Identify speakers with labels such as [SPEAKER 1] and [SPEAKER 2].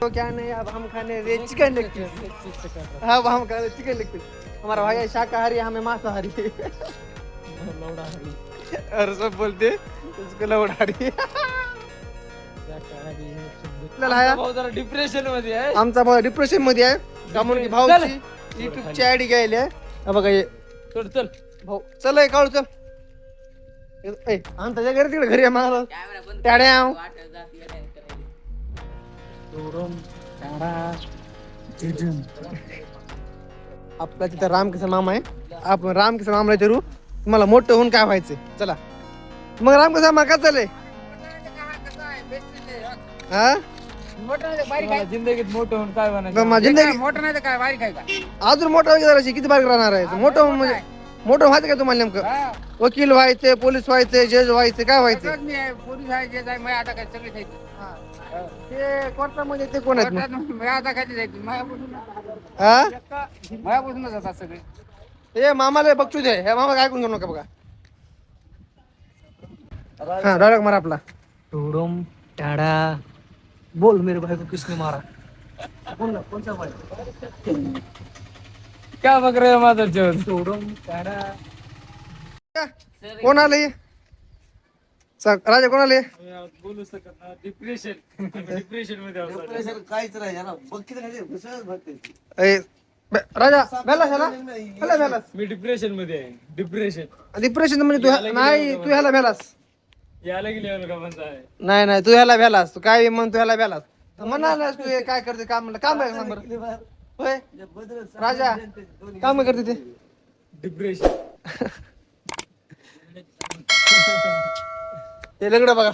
[SPEAKER 1] तो क्या नहीं, अब हम खाने रे चिकन लेग पीस। अब हम खाने चिकन लेग पीस। हमारा भाई है शाकाहारी, हमें मांसाहारी। और सब बोलते उसको लवडारी।
[SPEAKER 2] डिप्रेशन मध्ये आहे.
[SPEAKER 1] आमचा भाऊ डिप्रेशन मध्ये आहे का म्हणून की भाऊची युट्यूबची आयडी घ्यायला आहे. हा बघा हे
[SPEAKER 2] चल चल
[SPEAKER 1] भाऊ चल हे काढू चल. आमच्या घरी तिकडे घरी आहे मला टाड्या. आपला तिथं रामकिसन मामा आहे. आपण रामकिसन मामाला विचारू तुम्हाला मोठं होऊन काय व्हायचंय. चला मग रामकिसन मामा काय चाललंय. हा
[SPEAKER 2] जिंदगीत मोठं होऊन काय
[SPEAKER 1] जिंदगी
[SPEAKER 2] मोठं नाही तर काय बारीक आहे का.
[SPEAKER 1] अजून मोठं वगैरे किती बारीक राहणार आहे. मोठं म्हणजे मोठं व्हायचं का तुम्हाला नेमकं. वकील व्हायचे, पोलीस व्हायचे, जज व्हायचे, काय व्हायचे.
[SPEAKER 2] पोलीस आहे जे आहे आता काय सगळे
[SPEAKER 1] ते कोर्टामध्ये ते कोण आहेत मग?
[SPEAKER 2] आता खाली जायची
[SPEAKER 1] हा
[SPEAKER 2] मायापासूनच जातात सगळे.
[SPEAKER 1] हे मामाला बघू दे. हे मामा काय ऐकून घेऊ नका बघा. हा डायरेक्ट मारा आपला टोडम टाडा. बोल मेरे भाई को किसने मारा. बोल ना कोणचा भाई.
[SPEAKER 2] क्या बघ रे माझं जेवण.
[SPEAKER 1] टोडम टाडा. कोण आले राजा. कोण आले.
[SPEAKER 2] बोलू शकत ना. डिप्रेशन मध्ये
[SPEAKER 3] काहीच नाही ना.
[SPEAKER 1] राजा भेलास ह्याला. ह्याला भेलास.
[SPEAKER 2] मी डिप्रेशन मध्ये आहे.
[SPEAKER 1] डिप्रेशन म्हणजे तू नाही तू ह्याला भेलास.
[SPEAKER 2] यायला गेली का म्हणता आहे.
[SPEAKER 1] नाही नाही तू ह्याला भेलास. तू काय म्हण तू ह्याला भेलास. म्हणाला तू हे काय करते काम म्हणलं काम आहे नंबर होय राजा काम करते ते
[SPEAKER 2] डिप्रेशन.
[SPEAKER 1] ते लंगडं बघा.